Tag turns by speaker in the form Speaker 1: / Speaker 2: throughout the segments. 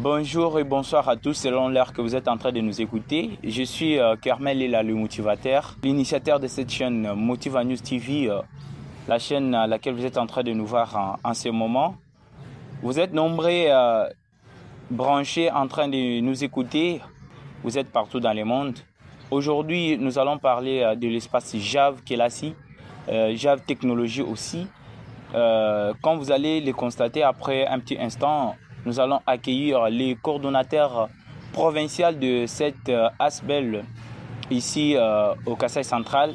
Speaker 1: Bonjour et bonsoir à tous selon l'heure que vous êtes en train de nous écouter. Je suis Kermel Lela, le motivateur, l'initiateur de cette chaîne Motiva News TV, la chaîne à laquelle vous êtes en train de nous voir en ce moment. Vous êtes nombreux branchés en train de nous écouter. Vous êtes partout dans le monde. Aujourd'hui, nous allons parler de l'espace JAV Kelasi, JAV Technologie aussi. Comme vous allez le constater après un petit instant, nous allons accueillir les coordonnateurs provinciaux de cette ASBEL ici au Kasaï central.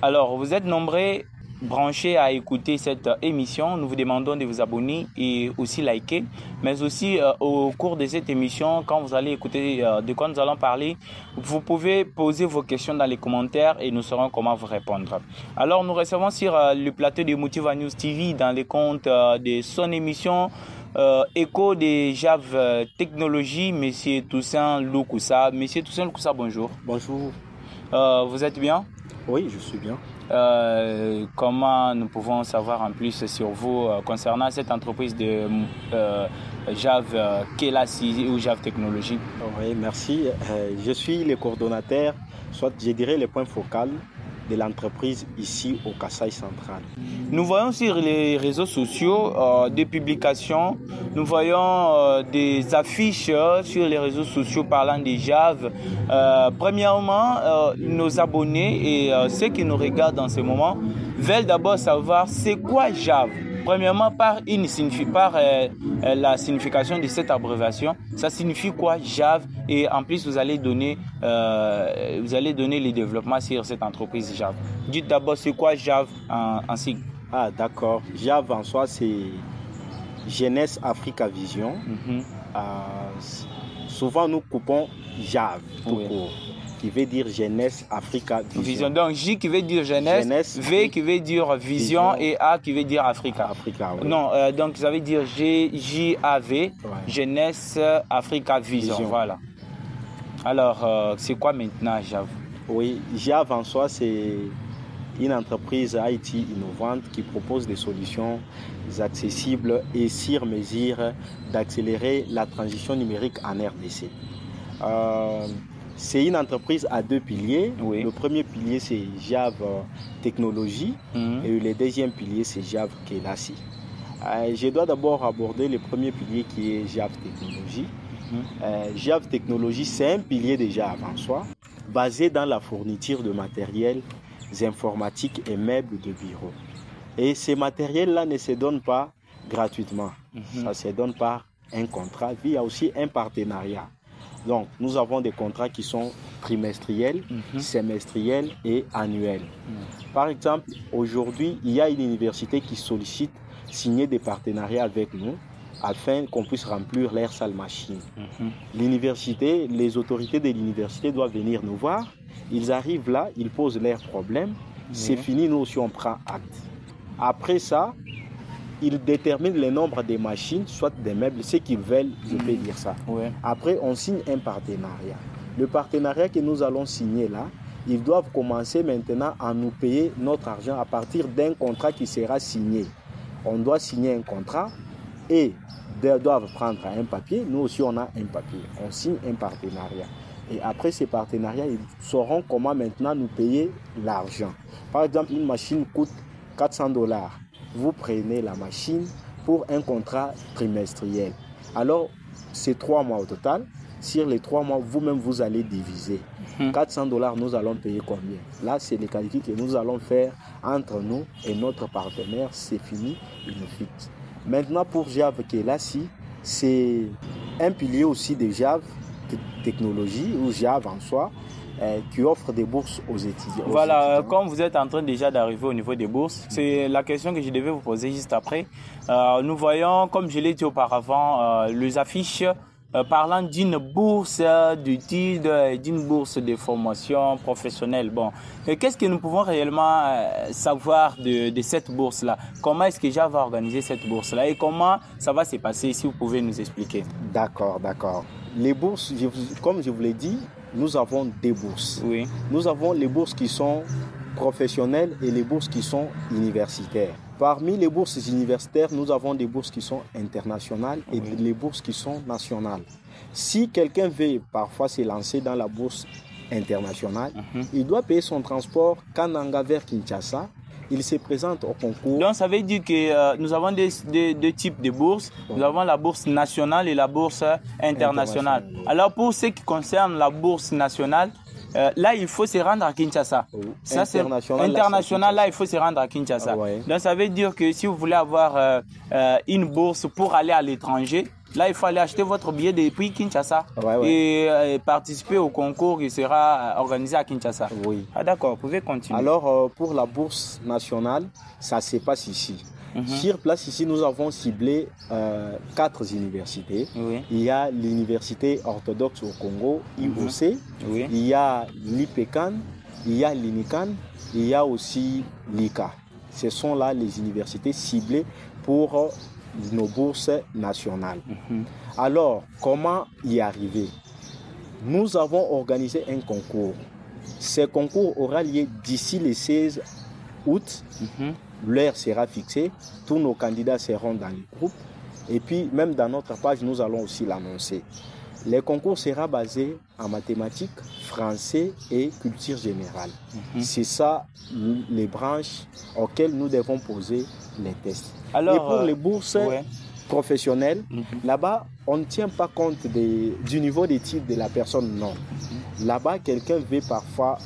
Speaker 1: Alors, vous êtes nombreux branchés à écouter cette émission. Nous vous demandons de vous abonner et aussi liker. Mais aussi, au cours de cette émission, quand vous allez écouter de quoi nous allons parler, vous pouvez poser vos questions dans les commentaires et nous saurons comment vous répondre. Alors, nous recevons sur le plateau de Motiva News TV dans les comptes de son émission Écho des JAV Technologie, Monsieur Toussaint Loukoussa. Monsieur Toussaint Loukoussa, bonjour.
Speaker 2: Bonjour.
Speaker 1: Vous êtes bien?
Speaker 2: Oui, je suis bien.
Speaker 1: Comment nous pouvons savoir en plus sur vous concernant cette entreprise de JAV Kelasi ou JAV Technologie?
Speaker 2: Oui, merci. Je suis le coordonnateur, soit je dirais le point focal de l'entreprise ici au Kasaï central.
Speaker 1: Nous voyons sur les réseaux sociaux des publications, nous voyons des affiches sur les réseaux sociaux parlant des JAV. Premièrement, nos abonnés et ceux qui nous regardent en ce moment veulent d'abord savoir c'est quoi JAV. Premièrement, par la signification de cette abréviation, ça signifie quoi JAV? Et en plus, vous allez donner les développements sur cette entreprise JAV. Dites d'abord, c'est quoi JAV en sigle?
Speaker 2: Ah, d'accord. JAV en soi, c'est Jeunesse Africa Vision. Souvent, nous coupons JAV tout court, qui veut dire Jeunesse Africa Vision.
Speaker 1: Donc J qui veut dire jeunesse, V qui veut dire vision et A qui veut dire Africa.
Speaker 2: Oui.
Speaker 1: Non, donc ça veut dire J-A-V, Jeunesse Africa Vision. Voilà. Alors, c'est quoi maintenant JAV?
Speaker 2: Oui, JAV en soi, c'est une entreprise IT innovante qui propose des solutions accessibles et sur mesure d'accélérer la transition numérique en RDC. C'est une entreprise à deux piliers. Oui. Le premier pilier, c'est JAV Technologie et le deuxième pilier, c'est JAV Kelasi. Je dois d'abord aborder le premier pilier qui est JAV Technologie. JAV Technologie, c'est un pilier de JAV en soi, basé dans la fourniture de matériels informatiques et meubles de bureau. Et ces matériels-là ne se donnent pas gratuitement. Ça se donne par un contrat. Il y a aussi un partenariat. Donc, nous avons des contrats qui sont trimestriels, semestriels et annuels. Par exemple, aujourd'hui, il y a une université qui sollicite signer des partenariats avec nous afin qu'on puisse remplir leur salle machine. L'université, les autorités de l'université doivent venir nous voir. Ils arrivent là, ils posent leurs problèmes. C'est fini, nous aussi on prend acte. Après ça, ils déterminent le nombre de machines, soit des meubles, ce qu'ils veulent, je peux dire ça. Après, on signe un partenariat. Le partenariat que nous allons signer là, ils doivent commencer maintenant à nous payer notre argent à partir d'un contrat qui sera signé. On doit signer un contrat et ils doivent prendre un papier. Nous aussi, on a un papier. On signe un partenariat. Et après ces partenariats, ils sauront comment maintenant nous payer l'argent. Par exemple, une machine coûte $400. Vous prenez la machine pour un contrat trimestriel. Alors, c'est 3 mois au total. Sur les 3 mois, vous-même, vous allez diviser. $400, nous allons payer combien? Là, c'est les calculs que nous allons faire entre nous et notre partenaire. C'est fini, il nous fixe. Maintenant, pour JAV Kelasi, c'est un pilier aussi de JAV Technologie ou JAV en soi, qui offre des bourses aux étudiants.
Speaker 1: Voilà, comme vous êtes en train déjà d'arriver au niveau des bourses, c'est la question que je devais vous poser juste après. Nous voyons, comme je l'ai dit auparavant, les affiches parlant d'une bourse d'études, d'une bourse de formation professionnelle. Bon, qu'est-ce que nous pouvons réellement savoir de cette bourse-là? Comment est-ce que JAV va organiser cette bourse-là et comment ça va se passer, si vous pouvez nous expliquer?
Speaker 2: D'accord. Les bourses, comme je vous l'ai dit, nous avons des bourses. Nous avons les bourses qui sont professionnelles et les bourses qui sont universitaires. Parmi les bourses universitaires, nous avons des bourses qui sont internationales et les bourses qui sont nationales. Si quelqu'un veut parfois se lancer dans la bourse internationale, il doit payer son transport Kananga vers Kinshasa. Il se présente au concours.
Speaker 1: Donc, ça veut dire que nous avons deux types de bourses. Nous avons la bourse nationale et la bourse internationale. Alors, pour ce qui concerne la bourse nationale, là, il faut se rendre à Kinshasa. Ça, international, là, il faut se rendre à Kinshasa. Donc, ça veut dire que si vous voulez avoir une bourse pour aller à l'étranger, là, il faut aller acheter votre billet depuis Kinshasa et participer au concours qui sera organisé à Kinshasa.
Speaker 2: Oui.
Speaker 1: Ah, d'accord, vous pouvez continuer.
Speaker 2: Alors, pour la bourse nationale, ça se passe ici. Sur place, ici, nous avons ciblé 4 universités. Il y a l'Université orthodoxe au Congo, IOC. Il y a l'IPECAN, il y a l'INICAN, il y a aussi l'ICA. Ce sont là les universités ciblées pour nos bourses nationales. Alors, comment y arriver? Nous avons organisé un concours. Ce concours aura lieu d'ici le 16 août. L'heure sera fixée. Tous nos candidats seront dans le groupe. Et puis, même dans notre page, nous allons aussi l'annoncer. Le concours sera basé en mathématiques, français et culture générale. C'est ça les branches auxquelles nous devons poser les tests. Alors, et pour les bourses professionnelles, là-bas, on ne tient pas compte du niveau d'études de la personne, non. Là-bas, quelqu'un veut parfois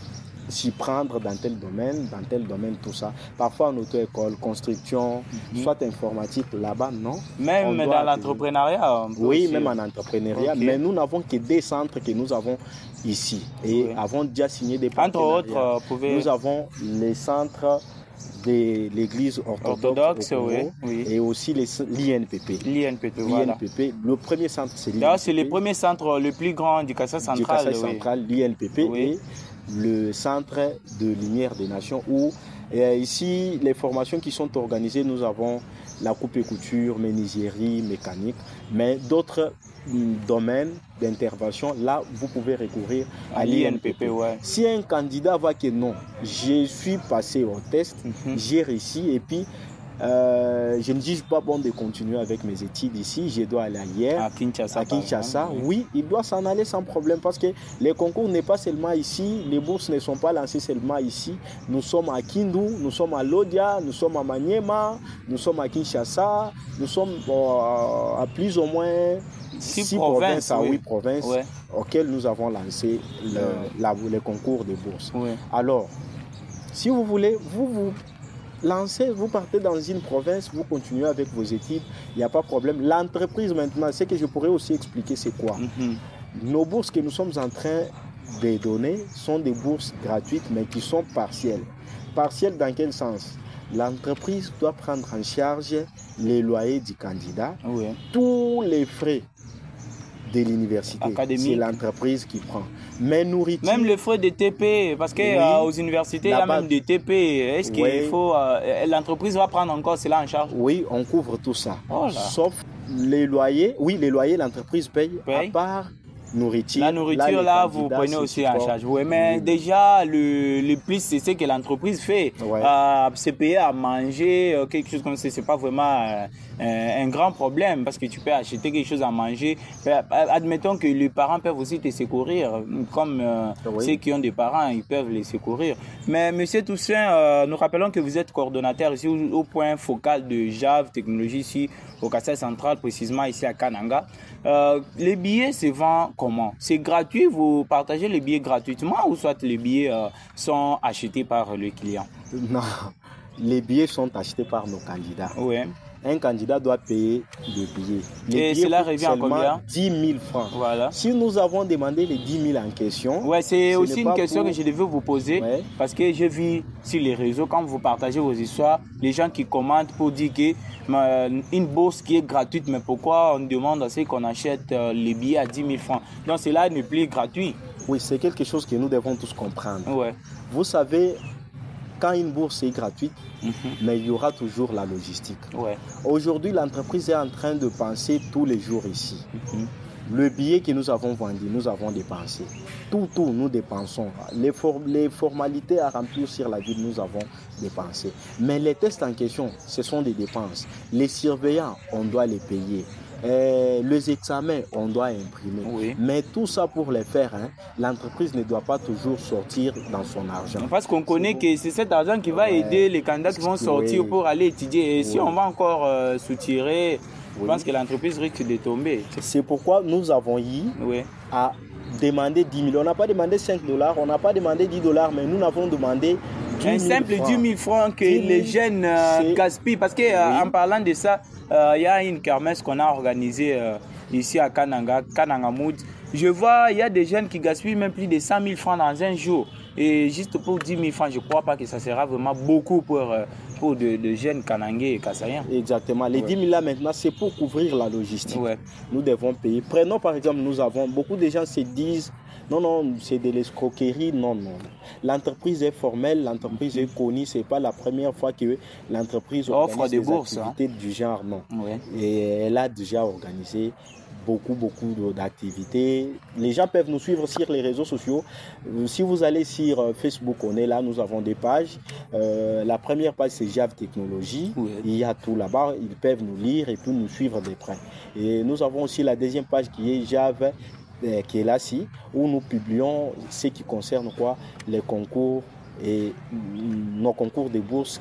Speaker 2: s'y prendre dans tel domaine, tout ça. Parfois en auto-école, construction, soit informatique, là-bas, non.
Speaker 1: Même dans l'entrepreneuriat?
Speaker 2: Oui, même en entrepreneuriat. Mais nous n'avons que des centres que nous avons ici. Et avons déjà signé des partenariats.
Speaker 1: Entre autres,
Speaker 2: nous avons les centres de l'église orthodoxe au Congo, et aussi l'INPP.
Speaker 1: Voilà.
Speaker 2: Le premier centre, c'est l'INPP.
Speaker 1: C'est le premier centre le plus grand du Kassai central.
Speaker 2: L'INPP et le centre de lumière des nations où ici les formations qui sont organisées, nous avons la coupe et couture, menuiserie, mécanique, mais d'autres domaines d'intervention, là vous pouvez recourir à l'INPP. Si un candidat voit que non, je suis passé au test, j'ai réussi et puis je ne juge pas bon de continuer avec mes études ici, je dois aller ailleurs, à Kinshasa. Oui, il doit s'en aller sans problème parce que les concours n'est pas seulement ici, les bourses ne sont pas lancées seulement ici. Nous sommes à Kindu, nous sommes à Lodia, nous sommes à Maniema, nous sommes à Kinshasa, nous sommes à plus ou moins 6 provinces à 8 provinces auxquelles nous avons lancé les concours de bourse. Alors, si vous voulez, vous lancez, vous partez dans une province, vous continuez avec vos études, il n'y a pas de problème. L'entreprise maintenant, ce que je pourrais aussi expliquer, c'est quoi? Nos bourses que nous sommes en train de donner sont des bourses gratuites, mais qui sont partielles. Partielles dans quel sens? L'entreprise doit prendre en charge les loyers du candidat, tous les frais de l'université, c'est l'entreprise qui prend. Mais nourriture...
Speaker 1: Même les frais de TP, parce qu'aux universités, il y a même des TP. Est-ce qu'il faut... l'entreprise va prendre encore cela en charge?
Speaker 2: Oui, on couvre tout ça. Sauf les loyers. Oui, les loyers, l'entreprise paye. À part nourriture.
Speaker 1: La nourriture, là vous prenez aussi en charge. Mais déjà, le plus, c'est ce que l'entreprise fait. Se payer à manger, quelque chose comme ça, c'est pas vraiment un grand problème parce que tu peux acheter quelque chose à manger. Admettons que les parents peuvent aussi te secourir, comme ceux qui ont des parents, ils peuvent les secourir. Mais Monsieur Toussaint, nous rappelons que vous êtes coordonnateur ici au point focal de JAV Technologie ici au Kassai central, précisément ici à Kananga. Les billets se vendent comment? C'est gratuit? Vous partagez les billets gratuitement ou soit les billets sont achetés par le client?
Speaker 2: Non, les billets sont achetés par nos candidats. Un candidat doit payer le billet.
Speaker 1: Et cela revient à combien?
Speaker 2: 10 000 francs. Si nous avons demandé les 10 000 en question...
Speaker 1: c'est aussi une question que je devais vous poser parce que j'ai vu sur les réseaux, quand vous partagez vos histoires, les gens qui commentent pour dire que une bourse qui est gratuite, mais pourquoi on demande à ce qu'on achète les billets à 10 000 francs? Donc cela n'est plus gratuit.
Speaker 2: Oui, c'est quelque chose que nous devons tous comprendre. Vous savez... Quand une bourse est gratuite, mais il y aura toujours la logistique. Aujourd'hui, l'entreprise est en train de penser tous les jours ici. Le billet que nous avons vendu, nous avons dépensé. Tout, nous dépensons. Les formalités à remplir sur la ville, nous avons dépensé. Mais les tests en question, ce sont des dépenses. Les surveillants, on doit les payer. Les examens, on doit imprimer.
Speaker 1: Oui.
Speaker 2: Mais tout ça pour les faire, l'entreprise ne doit pas toujours sortir dans son argent.
Speaker 1: Parce qu'on connaît que c'est cet argent qui va aider les candidats qui vont sortir pour aller étudier. Et si on va encore soutirer, je pense que l'entreprise risque de tomber.
Speaker 2: C'est pourquoi nous avons eu à demander 10 000. On n'a pas demandé 5 $, on n'a pas demandé 10 $, mais nous avons demandé 10 000
Speaker 1: un simple 10 000 francs que les jeunes gaspillent. Parce qu'en parlant de ça, il y a une kermesse qu'on a organisée ici à Kanangamoud. Je vois, il y a des jeunes qui gaspillent même plus de 100 000 francs dans un jour. Et juste pour 10 000 francs, je ne crois pas que ça sera vraiment beaucoup pour de jeunes Kanangais et Kassaïens.
Speaker 2: Exactement. Les 10 000 là maintenant, c'est pour couvrir la logistique. Nous devons payer. Prenons par exemple, nous avons, beaucoup de gens se disent, non, c'est de l'escroquerie. Non. L'entreprise est formelle, l'entreprise est connue. Ce n'est pas la première fois que l'entreprise
Speaker 1: offre des bourses,
Speaker 2: activités du genre, non. Et elle a déjà organisé beaucoup d'activités. Les gens peuvent nous suivre sur les réseaux sociaux. Si vous allez sur Facebook, on est là, nous avons des pages. La première page, c'est JAV Technologie. Il y a tout là-bas. Ils peuvent nous lire et puis nous suivre de près. Et nous avons aussi la deuxième page qui est JAV qui est là-ci, où nous publions ce qui concerne les concours et nos concours de bourses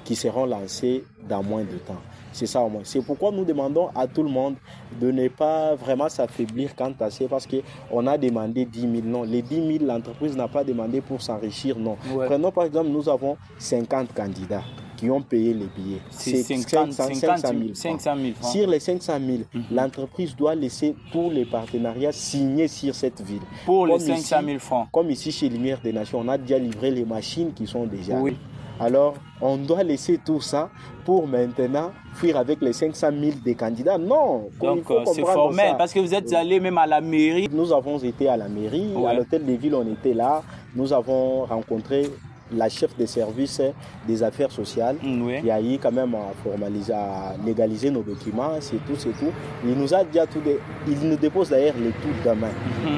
Speaker 2: qui seront lancés dans moins de temps. C'est ça au moins. C'est pourquoi nous demandons à tout le monde de ne pas vraiment s'affaiblir quant à ça, parce qu'on a demandé 10 000. Non, les 10 000, l'entreprise n'a pas demandé pour s'enrichir. Non. Prenons par exemple, nous avons 50 candidats qui ont payé les billets.
Speaker 1: C'est 500 000 francs.
Speaker 2: Sur les 500 000, l'entreprise doit laisser tous les partenariats signés sur cette ville.
Speaker 1: Pour les 500 000 francs.
Speaker 2: Comme ici chez Lumière des Nations, on a déjà livré les machines qui sont déjà là. Alors, on doit laisser tout ça pour maintenant fuir avec les 500 000 des candidats. Non.
Speaker 1: Donc, c'est formel, parce que vous êtes allé même à la mairie.
Speaker 2: Nous avons été à la mairie, à l'hôtel des villes, on était là. Nous avons rencontré la chef des services des affaires sociales qui a eu quand même à légaliser nos documents, c'est tout. Il nous a déjà tout, il nous dépose d'ailleurs les tout demain.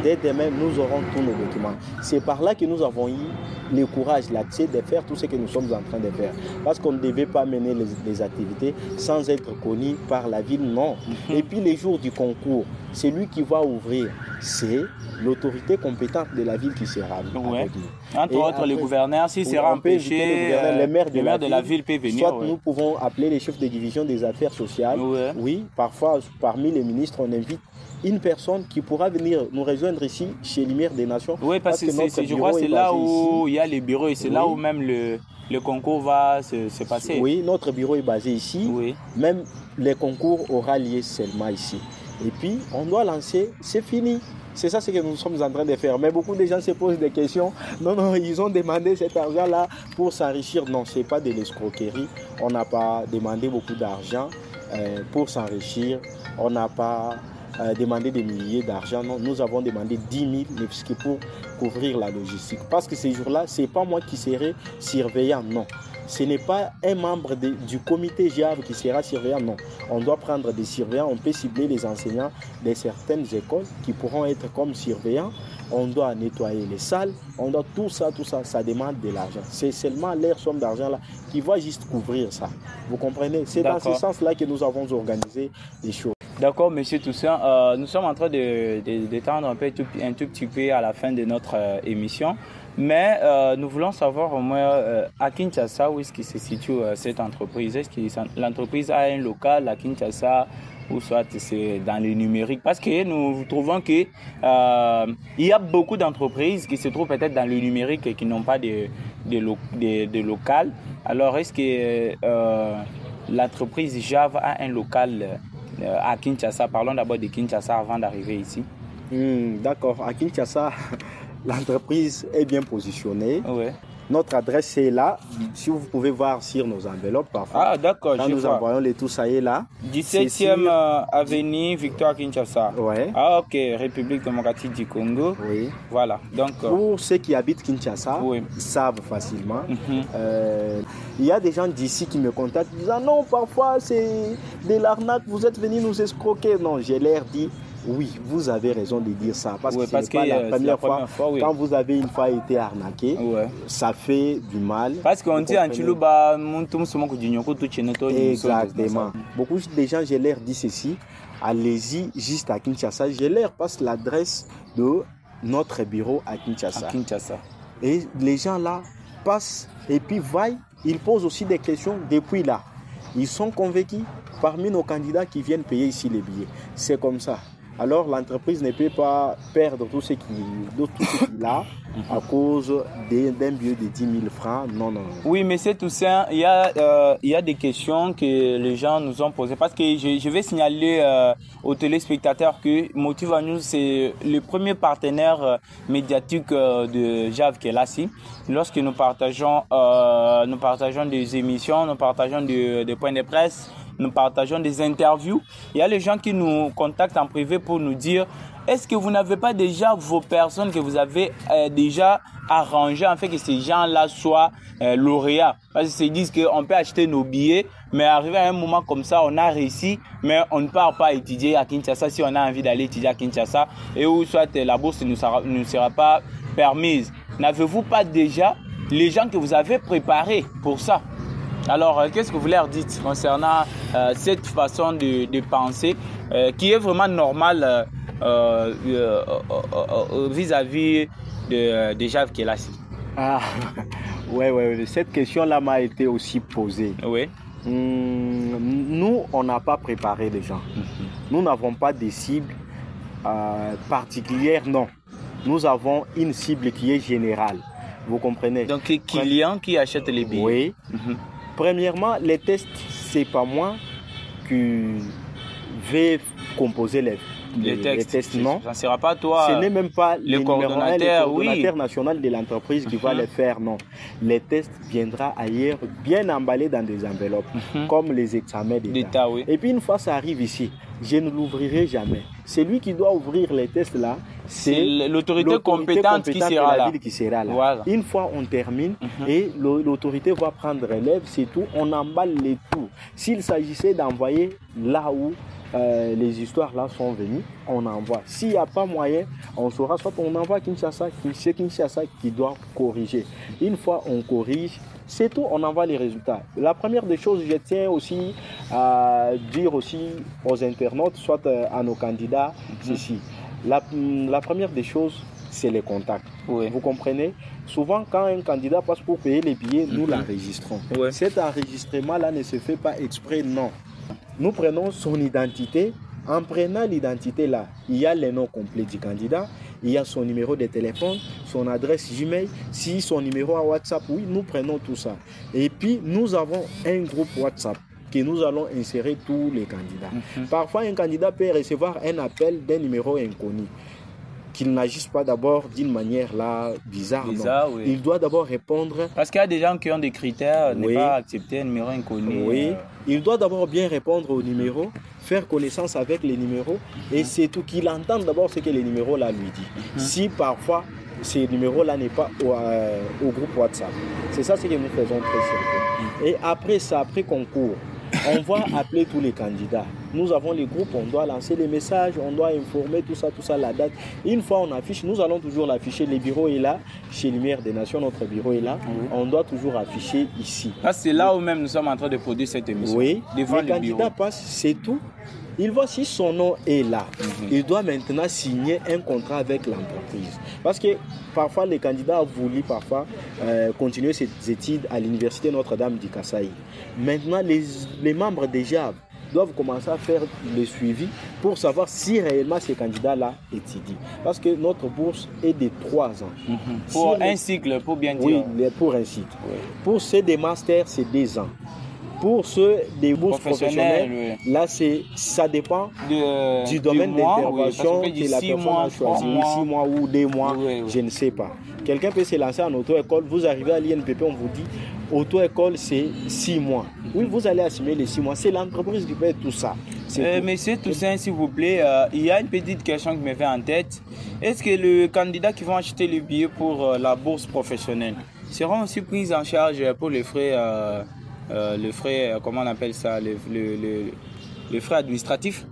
Speaker 2: Dès demain, nous aurons tous nos documents. C'est par là que nous avons eu le courage, l'accès de faire tout ce que nous sommes en train de faire. Parce qu'on ne devait pas mener les activités sans être connu par la ville, non. Et puis les jours du concours, c'est lui qui va ouvrir, c'est l'autorité compétente de la ville qui sera avec nous.
Speaker 1: Entre autres, après, le gouverneur, s'il sera empêché,
Speaker 2: le maire
Speaker 1: de la ville peut venir.
Speaker 2: Soit nous pouvons appeler les chefs de division des affaires sociales. Oui, parfois, parmi les ministres, on invite une personne qui pourra venir nous rejoindre ici, chez Lumière des Nations.
Speaker 1: Oui, parce que je crois que c'est là où il y a les bureaux et c'est là où même le concours va se passer.
Speaker 2: Oui, notre bureau est basé ici. Même les concours aura lieu seulement ici. Et puis, on doit lancer, c'est fini. C'est ça ce que nous sommes en train de faire. Mais beaucoup de gens se posent des questions. Non, ils ont demandé cet argent-là pour s'enrichir. Non, ce n'est pas de l'escroquerie. On n'a pas demandé beaucoup d'argent pour s'enrichir. On n'a pas demandé des milliers d'argent. Non, nous avons demandé 10 000 pour couvrir la logistique. Parce que ces jours-là, ce n'est pas moi qui serai surveillant, non. Ce n'est pas un membre du comité JAV qui sera surveillant, non. On doit prendre des surveillants, on peut cibler les enseignants de certaines écoles qui pourront être comme surveillants. On doit nettoyer les salles, on doit tout ça, ça demande de l'argent. C'est seulement leur somme d'argent là qui va juste couvrir ça. Vous comprenez? C'est dans ce sens-là que nous avons organisé des choses.
Speaker 1: D'accord, monsieur Toussaint. Nous sommes en train d'étendre un tout petit peu à la fin de notre émission. Mais nous voulons savoir au moins à Kinshasa où est-ce qu'il se situe cette entreprise. Est-ce que l'entreprise a un local à Kinshasa ou soit c'est dans le numérique? Parce que nous trouvons qu'il y a beaucoup d'entreprises qui se trouvent peut-être dans le numérique et qui n'ont pas de local. Alors est-ce que l'entreprise JAV a un local à Kinshasa? Parlons d'abord de Kinshasa avant d'arriver ici.
Speaker 2: D'accord, à Kinshasa, l'entreprise est bien positionnée. Notre adresse est là. Si vous pouvez voir sur nos enveloppes parfois.
Speaker 1: Ah d'accord,
Speaker 2: quand nous envoyons les tout, ça est là.
Speaker 1: 17e avenue Victoire Kinshasa. Ah ok, République démocratique du Congo. Voilà. Donc,
Speaker 2: pour ceux qui habitent Kinshasa, ils savent facilement. Il y a des gens d'ici qui me contactent disant non, parfois c'est de l'arnaque, vous êtes venus nous escroquer. Non, j'ai l'air dit, Oui, vous avez raison de dire ça. Parce que ce n'est pas la première fois. Oui. Quand vous avez une fois été arnaqué, ça fait du mal.
Speaker 1: Parce qu'on dit en Chiluba,
Speaker 2: exactement. Beaucoup de gens, je leur dis ceci. Allez-y juste à Kinshasa. Je leur passe l'adresse de notre bureau à Kinshasa. Et les gens là passent et puis voient, ils posent aussi des questions depuis là. Ils sont convaincus parmi nos candidats qui viennent payer ici les billets. C'est comme ça. Alors l'entreprise ne peut pas perdre tout ce qu'il a à cause d'un billet de 10 000 francs. Non.
Speaker 1: Oui, mais c'est tout ça. Il y a des questions que les gens nous ont posées. Parce que je vais signaler aux téléspectateurs que Motiva News, c'est le premier partenaire médiatique de Jav Kelasi. Lorsque nous partageons des émissions, nous partageons des points de presse, nous partageons des interviews. Il y a les gens qui nous contactent en privé pour nous dire est-ce que vous n'avez pas déjà vos personnes que vous avez déjà arrangées en fait que ces gens-là soient lauréats. Parce qu'ils se disent qu'on peut acheter nos billets, mais arrivé à un moment comme ça, on a réussi, mais on ne part pas étudier à Kinshasa si on a envie d'aller étudier à Kinshasa et où soit la bourse ne sera pas permise. N'avez-vous pas déjà les gens que vous avez préparés pour ça? Alors, qu'est-ce que vous leur dites concernant cette façon de penser qui est vraiment normale vis-à-vis de Jav Kelasi?
Speaker 2: Ouais, cette question-là m'a été aussi posée.
Speaker 1: Oui.
Speaker 2: Nous, on n'a pas préparé les gens. Nous n'avons pas des cibles particulières, non. Nous avons une cible qui est générale. Vous comprenez?
Speaker 1: Donc, les clients qui achètent les billets.
Speaker 2: Oui. Premièrement, les tests, c'est pas moi qui vais composer les tests. Non,
Speaker 1: ça ne sera pas toi.
Speaker 2: Ce n'est même pas
Speaker 1: le coordonnateur
Speaker 2: national de l'entreprise qui va les faire, non. Les tests viendront ailleurs, bien emballés dans des enveloppes, comme les examens d'État. Oui. Et puis une fois ça arrive ici, je ne l'ouvrirai jamais. Celui qui doit ouvrir les tests là, c'est
Speaker 1: l'autorité compétente qui sera là.
Speaker 2: Voilà. Une fois on termine et l'autorité va prendre relève, c'est tout. On emballe les tout. S'il s'agissait d'envoyer là où les histoires là sont venues, on envoie. S'il n'y a pas moyen, on saura soit on envoie à Kinshasa, c'est Kinshasa qui doit corriger. Une fois on corrige, c'est tout, on envoie les résultats. La première des choses, je tiens aussi à dire aussi aux internautes, soit à nos candidats, ceci. La première des choses, c'est les contacts. Oui. Vous comprenez? Souvent, quand un candidat passe pour payer les billets, nous l'enregistrons. Oui. Cet enregistrement-là ne se fait pas exprès, non. Nous prenons son identité. En prenant l'identité-là, il y a les noms complets du candidat, il y a son numéro de téléphone, son adresse Gmail, si son numéro à WhatsApp, oui, nous prenons tout ça. Et puis, nous avons un groupe WhatsApp que nous allons insérer tous les candidats. Parfois, un candidat peut recevoir un appel d'un numéro inconnu. Qu'il n'agisse pas d'abord d'une manière là bizarre. Oui. Il doit d'abord répondre.
Speaker 1: Parce qu'il y a des gens qui ont des critères, ne pas accepter un numéro inconnu.
Speaker 2: Oui, il doit d'abord bien répondre au numéro, faire connaissance avec les numéros et c'est tout qu'il entende d'abord ce que les numéros là lui dit. Si parfois ces numéros-là n'est pas au groupe WhatsApp. C'est ça ce que nous faisons très sérieux. Et après ça, après concours, on va appeler tous les candidats. Nous avons les groupes, on doit lancer les messages, on doit informer tout ça, la date. Une fois on affiche, nous allons toujours l'afficher. Le bureau est là, chez Lumière des Nations, notre bureau est là. On doit toujours afficher ici.
Speaker 1: Ah, c'est là où même nous sommes en train de produire cette émission.
Speaker 2: Oui, devant le candidat passe, c'est tout. Il voit si son nom est là. Il doit maintenant signer un contrat avec l'entreprise. Parce que parfois, les candidats ont voulu continuer ses études à l'université Notre-Dame du Kasaï. Maintenant, les membres des JAV doivent commencer à faire le suivi pour savoir si réellement ces candidats-là étudient. Parce que notre bourse est de 3 ans.
Speaker 1: Pour un cycle, pour bien dire.
Speaker 2: Oui, pour un cycle. Pour ceux des masters, c'est 2 ans. Pour ceux des bourses professionnelles, là, ça dépend du domaine d'intervention que la personne a choisi. 6 mois ou 2 mois, je ne sais pas. Quelqu'un peut se lancer en auto-école, vous arrivez à l'INPP, on vous dit, auto-école, c'est 6 mois. Oui, vous allez assumer les 6 mois. C'est l'entreprise qui fait tout ça.
Speaker 1: Monsieur Toussaint, s'il vous plaît, il y a une petite question qui me vient en tête. Est-ce que les candidats qui vont acheter le billet pour la bourse professionnelle seront aussi pris en charge pour les frais comment on appelle ça, les frais administratifs?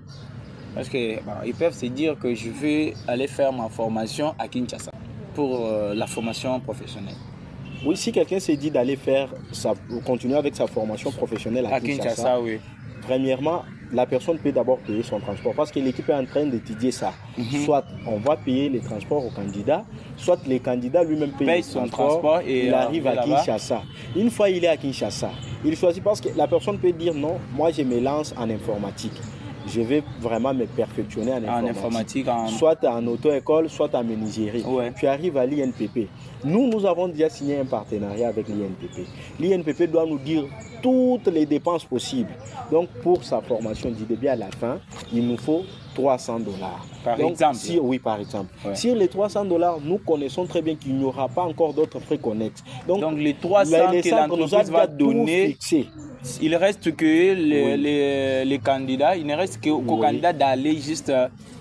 Speaker 1: Parce qu'ils peuvent se dire que je vais aller faire ma formation à Kinshasa pour la formation professionnelle.
Speaker 2: Oui, si quelqu'un s'est dit d'aller continuer avec sa formation professionnelle à Kinshasa,
Speaker 1: oui.
Speaker 2: Premièrement, la personne peut d'abord payer son transport parce que l'équipe est en train d'étudier ça. Soit on va payer les transports au candidat, soit le candidat lui-même paye son transport et il arrive à Kinshasa. Une fois il est à Kinshasa, il choisit parce que la personne peut dire non, moi je me lance en informatique. Je vais vraiment me perfectionner en informatique. Soit en auto-école, soit en menuiserie. Ouais. Tu arrives à l'INPP. Nous avons déjà signé un partenariat avec l'INPP. L'INPP doit nous dire toutes les dépenses possibles. Donc, pour sa formation du début à la fin, il nous faut $300.
Speaker 1: Par exemple.
Speaker 2: Oui, par exemple. Ouais. Sur les $300, nous connaissons très bien qu'il n'y aura pas encore d'autres frais connexes.
Speaker 1: Donc les 300 que l'entreprise va donner, il reste que les candidats, il ne reste qu'au candidat d'aller juste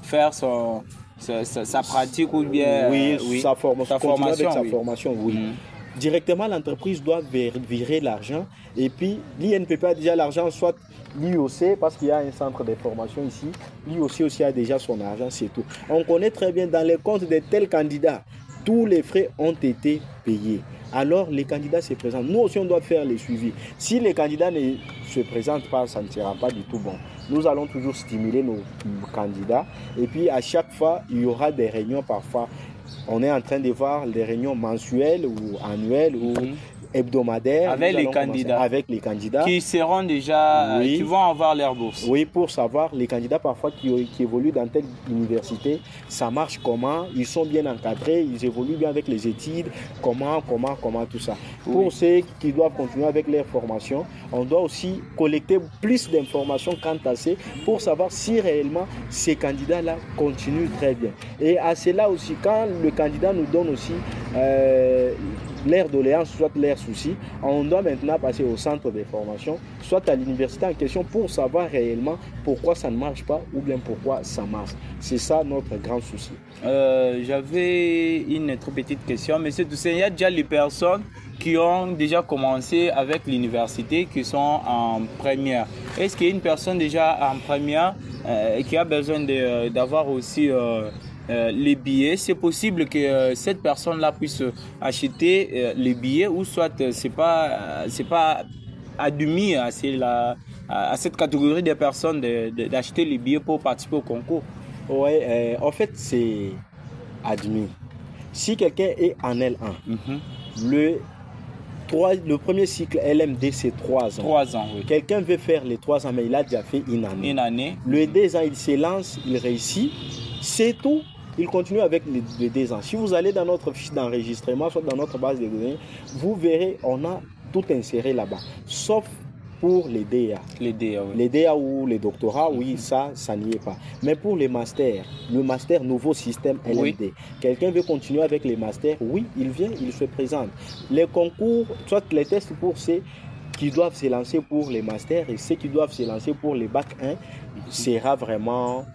Speaker 1: faire sa pratique ou bien
Speaker 2: sa formation. Directement, l'entreprise doit virer l'argent et puis l'INPP a déjà l'argent, soit l'IOC, parce qu'il y a un centre de formation ici, l'IOC aussi a déjà son argent, c'est tout. On connaît très bien dans les comptes de tels candidats, tous les frais ont été payés. Alors les candidats se présentent. Nous aussi on doit faire les suivis. Si les candidats ne se présentent pas, ça ne sera pas du tout bon. Nous allons toujours stimuler nos candidats et puis à chaque fois il y aura des réunions parfois. On est en train de voir les réunions mensuelles ou annuelles ou hebdomadaires
Speaker 1: avec les candidats qui seront déjà qui vont avoir leur bourse.
Speaker 2: Oui, pour savoir les candidats parfois qui évoluent dans telle université, ça marche comment, ils sont bien encadrés, ils évoluent bien avec les études, comment tout ça. Pour ceux qui doivent continuer avec leur formation, on doit aussi collecter plus d'informations quant à ça pour savoir si réellement ces candidats-là continuent très bien. Et à cela aussi, quand le candidat nous donne aussi l'air doléance, soit l'air souci, on doit maintenant passer au centre de formation, soit à l'université en question pour savoir réellement pourquoi ça ne marche pas ou bien pourquoi ça marche. C'est ça notre grand souci.
Speaker 1: J'avais une trop petite question, Monsieur Toussaint, il y a déjà les personnes qui ont déjà commencé avec l'université, qui sont en première. Est-ce qu'il y a une personne déjà en première qui a besoin d'avoir aussi les billets? C'est possible que cette personne-là puisse acheter les billets ou soit c'est pas admis à cette catégorie de personnes d'acheter les billets pour participer au concours?
Speaker 2: Oui, en fait, c'est admis. Si quelqu'un est en L1, le premier cycle LMD, c'est 3 ans.
Speaker 1: 3 ans, oui.
Speaker 2: Quelqu'un veut faire les 3 ans, mais il a déjà fait une année.
Speaker 1: Une année.
Speaker 2: Le 2 ans, il se lance, il réussit. C'est tout. Il continue avec les 2 ans. Si vous allez dans notre fiche d'enregistrement, soit dans notre base de données, vous verrez, on a tout inséré là-bas. Sauf pour les DA.
Speaker 1: Les DA, oui.
Speaker 2: Les DA ou les doctorats, oui, ça n'y est pas. Mais pour les masters, le master nouveau système LMD, oui. Quelqu'un veut continuer avec les masters, oui, il vient, il se présente. Les concours, soit les tests pour ceux qui doivent se lancer pour les masters et ceux qui doivent se lancer pour les bac 1, sera vraiment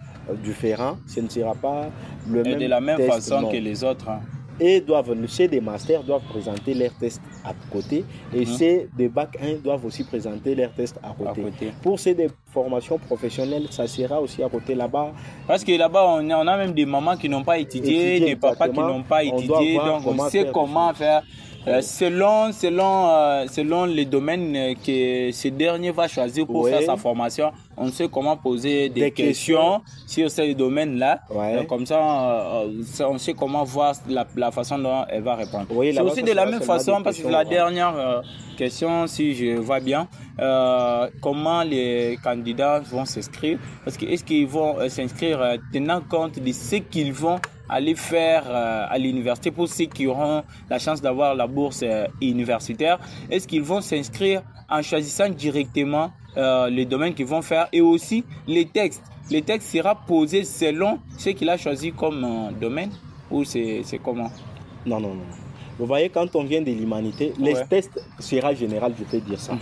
Speaker 2: différent. Ce ne sera pas le même
Speaker 1: de la même
Speaker 2: test,
Speaker 1: façon
Speaker 2: non.
Speaker 1: Que les autres.
Speaker 2: Et ceux des masters doivent présenter leurs tests à côté et ceux des bac 1 doivent aussi présenter leurs tests à côté. Pour ceux des formations professionnelles, ça sera aussi à côté là-bas.
Speaker 1: Parce que là-bas, on a même des mamans qui n'ont pas étudié, des papas qui n'ont pas étudié, donc on sait comment faire. Selon les domaines que ce dernier va choisir pour faire sa formation, on sait comment poser des questions sur ces domaines-là. Comme ça, on sait comment voir la façon dont elle va répondre. C'est aussi de la même façon, parce que la dernière question, si je vois bien, comment les candidats vont s'inscrire. Parce que est-ce qu'ils vont s'inscrire tenant compte de ce qu'ils vont aller faire à l'université pour ceux qui auront la chance d'avoir la bourse universitaire? Est-ce qu'ils vont s'inscrire en choisissant directement les domaines qu'ils vont faire et aussi les textes? Les textes sera posé selon ce qu'il a choisi comme domaine ou c'est comment?
Speaker 2: Non. Vous voyez, quand on vient de l'humanité, les tests sera général, je peux dire ça.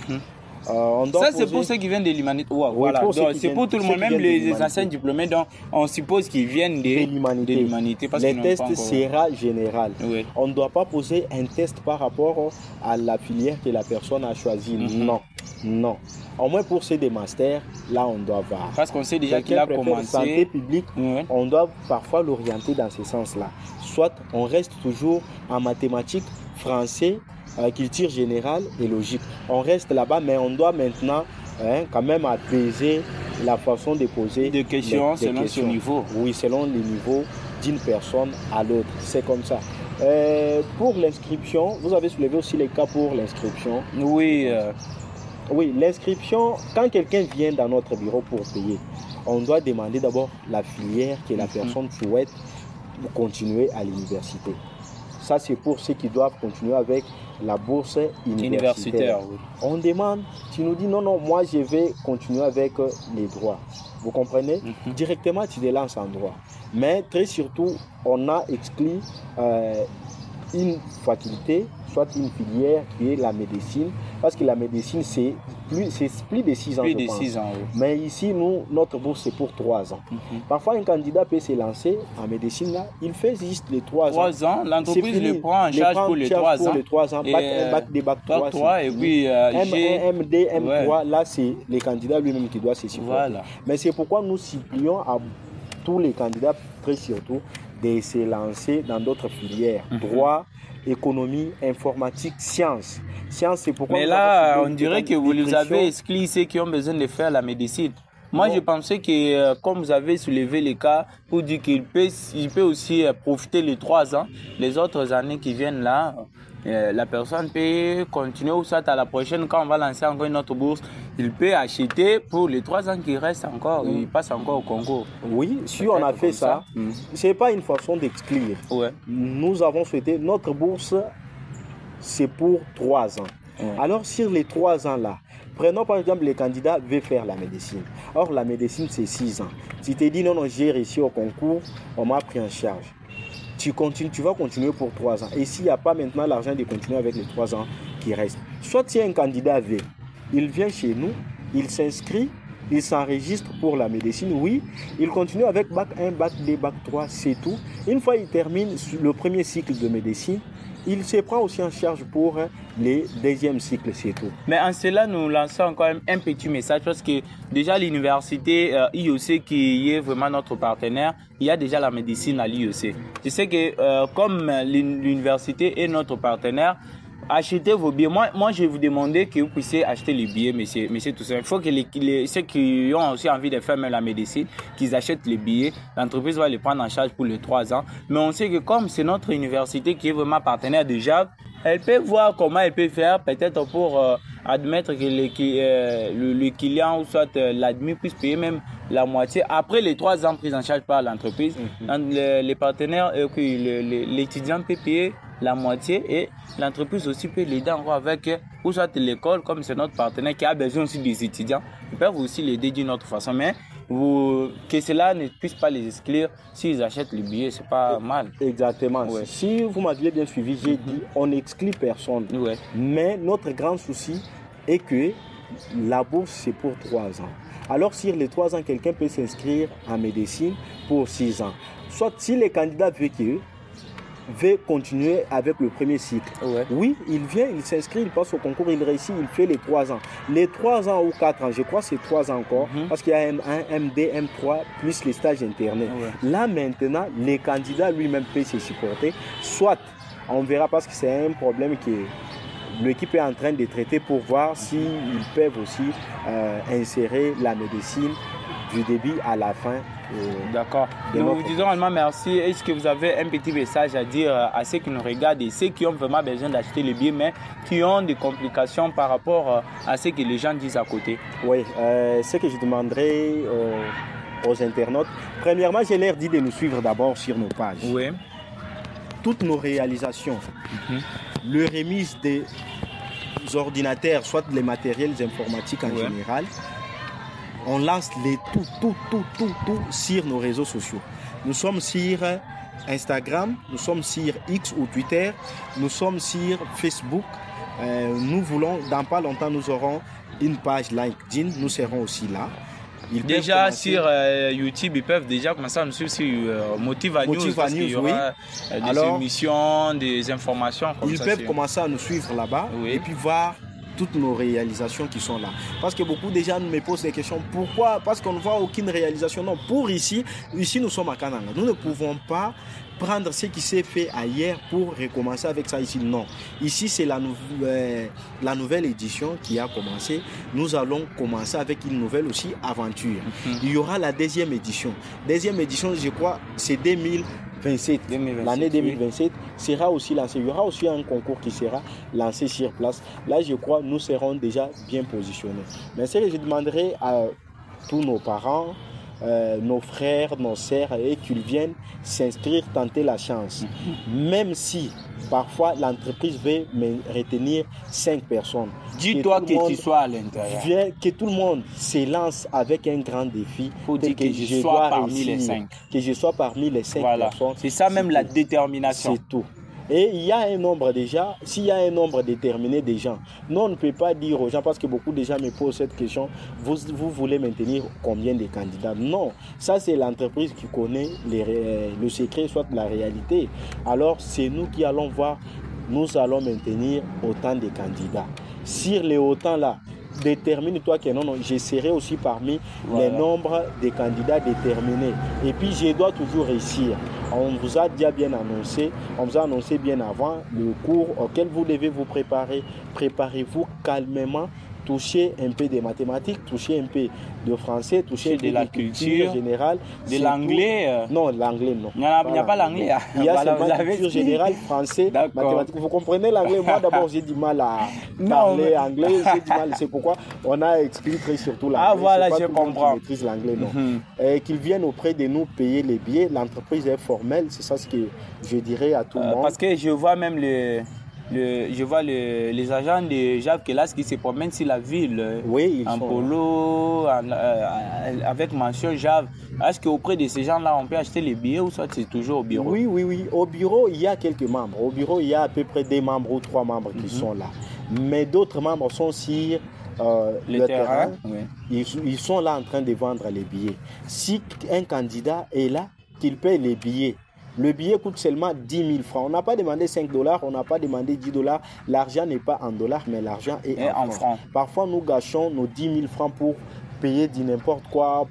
Speaker 1: Ça, c'est pour ceux qui viennent de l'humanité. Wow, voilà. C'est pour tout le monde, même les anciens diplômés. Donc, on suppose qu'ils viennent de l'humanité.
Speaker 2: Le test sera général. Oui. On ne doit pas poser un test par rapport à la filière que la personne a choisie. Non. Au moins pour ceux des masters, là, on doit voir.
Speaker 1: Parce qu'on sait déjà qu'il a commencé.
Speaker 2: Santé publique, on doit parfois l'orienter dans ce sens-là. Soit on reste toujours en mathématiques, français, culture générale et logique. On reste là-bas, mais on doit maintenant quand même apaiser la façon de poser
Speaker 1: des questions selon son niveau.
Speaker 2: Oui, selon les niveaux d'une personne à l'autre. C'est comme ça. Pour l'inscription, vous avez soulevé aussi les cas pour l'inscription.
Speaker 1: Oui.
Speaker 2: Oui, l'inscription, quand quelqu'un vient dans notre bureau pour payer, on doit demander d'abord la filière que la personne souhaite continuer à l'université. Ça, c'est pour ceux qui doivent continuer avec la bourse universitaire.
Speaker 1: Oui.
Speaker 2: On demande, tu nous dis non, moi je vais continuer avec les droits. Vous comprenez? Directement, tu te lances en droit. Mais très surtout, on a exclu une faculté, soit une filière qui est la médecine, parce que la médecine, c'est plus de 6 ans.
Speaker 1: Plus de 6 ans, oui.
Speaker 2: Mais ici, notre bourse, c'est pour 3 ans. Parfois, un candidat peut se lancer en médecine, là, il fait juste les 3 ans.
Speaker 1: 3 ans, l'entreprise le prend en charge pour les 3 ans.
Speaker 2: Pour les 3 ans, bac 3,
Speaker 1: et puis
Speaker 2: MD, M3, là, c'est les candidats lui-même qui doit se supporter.
Speaker 1: Voilà.
Speaker 2: Mais c'est pourquoi nous supplions à tous les candidats, très surtout, de se lancer dans d'autres filières. Droit, économie, informatique, sciences. C'est pourquoi.
Speaker 1: Mais là, on dirait que vous les avez exclus ceux qui ont besoin de faire la médecine. Moi, je pensais que, comme vous avez soulevé les cas, pour dire qu'il peut aussi profiter les 3 ans, les autres années qui viennent là, la personne peut continuer, ou soit à la prochaine, quand on va lancer encore une autre bourse, il peut acheter pour les 3 ans qui restent encore, il passe encore au concours.
Speaker 2: Oui, si on a fait ça, ce n'est pas une façon d'exclure.
Speaker 1: Ouais.
Speaker 2: Nous avons souhaité, notre bourse, c'est pour 3 ans. Alors, sur les 3 ans là, prenons par exemple les candidats veulent faire la médecine. Or, la médecine, c'est 6 ans. Si tu dis non, j'ai réussi au concours, on m'a pris en charge. Tu vas continuer pour 3 ans. Et s'il n'y a pas maintenant l'argent de continuer avec les 3 ans qui restent, soit si un candidat veut, il vient chez nous, il s'inscrit, il s'enregistre pour la médecine, oui, il continue avec bac 1, bac 2, bac 3, c'est tout. Une fois qu'il termine le premier cycle de médecine, il se prend aussi en charge pour les deuxièmes cycles, c'est tout.
Speaker 1: Mais en cela, nous lançons quand même un petit message parce que déjà l'université IEC qui est vraiment notre partenaire, il y a déjà la médecine à l'IEC. Je sais que comme l'université est notre partenaire, achetez vos billets. Moi, je vais vous demander que vous puissiez acheter les billets, monsieur Toussaint. Il faut que ceux qui ont aussi envie de faire même la médecine, qu'ils achètent les billets. L'entreprise va les prendre en charge pour les 3 ans. Mais on sait que comme c'est notre université qui est vraiment partenaire de JAV, elle peut voir comment elle peut faire, peut-être pour admettre que le client ou soit l'admis puisse payer même la moitié après les 3 ans pris en charge par l'entreprise. Les partenaires, l'étudiant peut payer la moitié et l'entreprise aussi peut l'aider encore avec, ou soit l'école, comme c'est notre partenaire qui a besoin aussi des étudiants, ils peuvent aussi l'aider d'une autre façon. Mais que cela ne puisse pas les exclure, s'ils achètent les billets, c'est pas mal.
Speaker 2: Exactement. Ouais. Si vous m'aviez bien suivi, j'ai dit on n'exclut personne.
Speaker 1: Ouais.
Speaker 2: Mais notre grand souci est que la bourse, c'est pour 3 ans. Alors, sur les 3 ans, quelqu'un peut s'inscrire en médecine pour 6 ans. Soit si les candidats veut continuer avec le premier cycle.
Speaker 1: Ouais.
Speaker 2: Oui, il vient, il s'inscrit, il passe au concours, il réussit, il fait les 3 ans. Les 3 ans ou 4 ans, je crois que c'est 3 ans encore, parce qu'il y a M1, MD, M3, plus les stages internés. Ouais. Là, maintenant, les candidats lui-même peuvent se supporter. Soit, on verra parce que c'est un problème que l'équipe est en train de traiter pour voir s'ils peuvent aussi insérer la médecine du début à la fin.
Speaker 1: D'accord. Nous vous disons vraiment merci. Est-ce que vous avez un petit message à dire à ceux qui nous regardent et ceux qui ont vraiment besoin d'acheter les billets, mais qui ont des complications par rapport à ce que les gens disent à côté?
Speaker 2: Oui, ce que je demanderais aux internautes, premièrement, j'ai l'air dit de nous suivre d'abord sur nos pages.
Speaker 1: Oui.
Speaker 2: Toutes nos réalisations, le remise des ordinateurs, soit les matériels informatiques en général, on lance tout sur nos réseaux sociaux. Nous sommes sur Instagram, nous sommes sur X ou Twitter, nous sommes sur Facebook, Nous voulons, dans pas longtemps, nous aurons une page LinkedIn, nous serons aussi là.
Speaker 1: Déjà sur YouTube, ils peuvent déjà commencer à nous suivre sur Motiva News, parce qu'il y aura des émissions, des informations comme
Speaker 2: ça. Ils peuvent commencer à nous suivre là-bas et puis voir toutes nos réalisations qui sont là. Parce que beaucoup de gens me posent des questions. Pourquoi? Parce qu'on ne voit aucune réalisation. Non, pour ici nous sommes à Kananga. Nous ne pouvons pas prendre ce qui s'est fait ailleurs pour recommencer avec ça ici. Non. Ici, c'est la nouvelle édition qui a commencé. Nous allons commencer avec une nouvelle aussi aventure. Il y aura la deuxième édition. Deuxième édition, je crois, c'est 2027. L'année 2027 sera aussi lancée. Il y aura aussi un concours qui sera lancé sur place. Là, je crois, nous serons déjà bien positionnés. Mais ce que je demanderai à tous nos parents, nos frères, nos sœurs, et qu'ils viennent s'inscrire, tenter la chance. Même si parfois l'entreprise veut me retenir 5 personnes.
Speaker 1: Dis-toi que tu sois à l'intérieur.
Speaker 2: Que tout le monde se lance avec un grand défi.
Speaker 1: Il faut dire que je sois parmi les 5.
Speaker 2: Que je sois parmi les 5 personnes.
Speaker 1: C'est ça même la détermination.
Speaker 2: C'est tout. Et il y a un nombre déjà, s'il y a un nombre déterminé de gens, nous on ne peut pas dire aux gens, parce que beaucoup de gens me posent cette question, vous voulez maintenir combien de candidats? Non, ça c'est l'entreprise qui connaît le secret, soit la réalité. Alors c'est nous qui allons voir, nous allons maintenir autant de candidats. Sur les autant là, détermine-toi que non, je serai aussi parmi les nombres de candidats déterminés. Et puis je dois toujours réussir. On vous a déjà bien annoncé, on vous a annoncé bien avant le cours auquel vous devez vous préparer. Préparez-vous calmement, touchez un peu de mathématiques, touchez un peu de français, touchez
Speaker 1: de la culture générale. De l'anglais
Speaker 2: Non, l'anglais non.
Speaker 1: Il n'y a pas l'anglais.
Speaker 2: Il y a seulement la culture générale, français, mathématiques. Vous comprenez l'anglais? Moi d'abord j'ai du mal à parler anglais, j'ai du mal. C'est pourquoi on a expliqué surtout l'anglais.
Speaker 1: Ah voilà, je comprends.
Speaker 2: Maîtrise l'anglais, non. Qu'ils viennent auprès de nous payer les billets. L'entreprise est formelle, c'est ça ce que je dirais à tout le monde.
Speaker 1: Parce que je vois même les agents de Jav Kelas qui se promènent sur la ville en polo, avec mention Jav. Est-ce qu'auprès de ces gens-là, on peut acheter les billets ou soit c'est toujours au bureau?
Speaker 2: Oui. Au bureau, il y a quelques membres. Au bureau, il y a à peu près 2 membres ou 3 membres qui sont là. Mais d'autres membres sont sur le terrain. Ils sont là en train de vendre les billets. Si un candidat est là, qu'il paye les billets. Le billet coûte seulement 10 000 francs. On n'a pas demandé 5 $, on n'a pas demandé 10 $. L'argent n'est pas en dollars, mais l'argent est en francs. Parfois, nous gâchons nos 10 000 francs pour payer du n'importe quoi,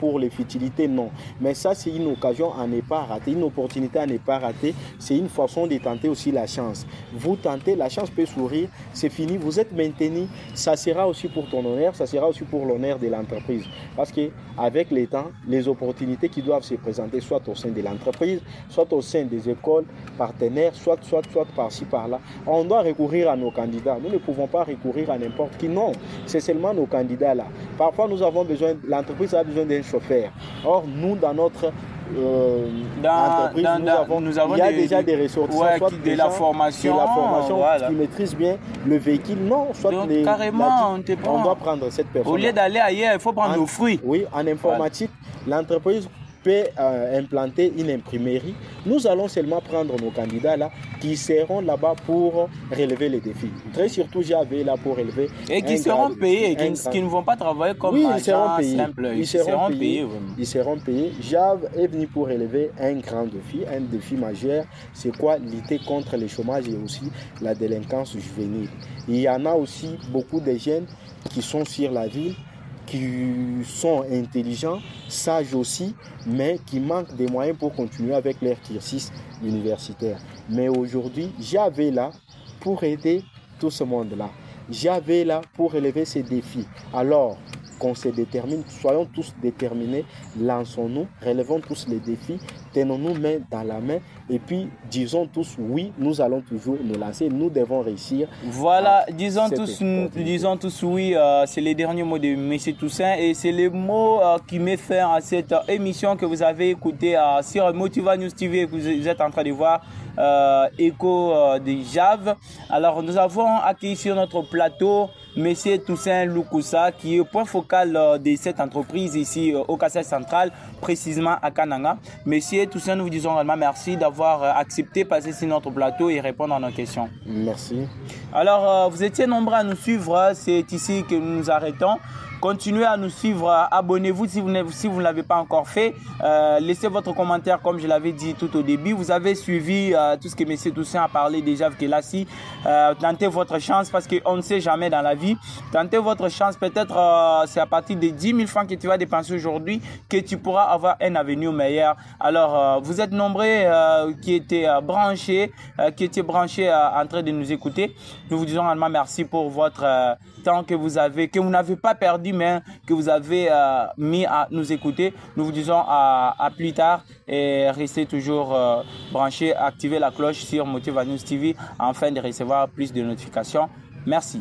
Speaker 2: pour les futilités, non. Mais ça, c'est une occasion à ne pas rater, une opportunité à ne pas rater. C'est une façon de tenter aussi la chance. Vous tentez, la chance peut sourire, c'est fini, vous êtes maintenu. Ça sera aussi pour ton honneur, ça sera aussi pour l'honneur de l'entreprise. Parce qu'avec le temps, les opportunités qui doivent se présenter, soit au sein de l'entreprise, soit au sein des écoles partenaires, soit par-ci, par-là, on doit recourir à nos candidats. Nous ne pouvons pas recourir à n'importe qui, non. C'est seulement nos candidats là. Parfois, l'entreprise a besoin d'un chauffeur. Or, nous, dans notre entreprise, il y a déjà des ressources,
Speaker 1: de la formation
Speaker 2: qui maîtrisent bien le véhicule. Non, soit
Speaker 1: carrément,
Speaker 2: on doit prendre cette personne.
Speaker 1: Au lieu d'aller ailleurs, il faut prendre nos fruits.
Speaker 2: Oui, en informatique, l'entreprise peut implanter une imprimerie. Nous allons seulement prendre nos candidats là qui seront là-bas pour relever les défis. Très surtout, j'avais là pour relever.
Speaker 1: Et qui seront payés, qui ne vont pas travailler comme agents simples.
Speaker 2: Ils seront payés. Ils seront payés. Jav est venu pour relever un grand défi, un défi majeur. C'est quoi? Lutter contre le chômage et aussi la délinquance juvénile. Il y en a aussi beaucoup de jeunes qui sont sur la ville, qui sont intelligents, sages aussi, mais qui manquent des moyens pour continuer avec leur cursus universitaire. Mais aujourd'hui, j'avais là pour aider tout ce monde-là. J'avais là pour relever ces défis. Alors, qu'on se détermine, soyons tous déterminés, lançons-nous, relevons tous les défis, tenons-nous main dans la main et puis disons tous oui, nous allons toujours nous lancer, nous devons réussir.
Speaker 1: Voilà, disons tous oui, c'est les derniers mots de M. Toussaint et c'est les mots qui mettent fin à cette émission que vous avez écoutée sur Motiva News TV que vous êtes en train de voir. Écho de Jav. Alors nous avons accueilli sur notre plateau Monsieur Toussaint Lukusa, qui est point focal de cette entreprise ici au Kasai Central, précisément à Kananga. Monsieur Toussaint, nous vous disons vraiment merci d'avoir accepté de passer sur notre plateau et répondre à nos questions.
Speaker 2: Merci.
Speaker 1: Alors, vous étiez nombreux à nous suivre, c'est ici que nous nous arrêtons. Continuez à nous suivre, abonnez-vous si vous ne l'avez pas encore fait. Laissez votre commentaire comme je l'avais dit tout au début. Vous avez suivi tout ce que M. Toussaint a parlé déjà avec Kelassi. Tentez votre chance parce qu'on ne sait jamais dans la vie. Tentez votre chance, peut-être c'est à partir de 10 000 francs que tu vas dépenser aujourd'hui que tu pourras avoir un avenir meilleur. Alors, vous êtes nombreux qui étaient branchés, en train de nous écouter. Nous vous disons vraiment merci pour votre temps que vous n'avez pas perdu, mais que vous avez mis à nous écouter. Nous vous disons à plus tard et restez toujours branchés, activez la cloche sur Motiva News TV afin de recevoir plus de notifications. Merci.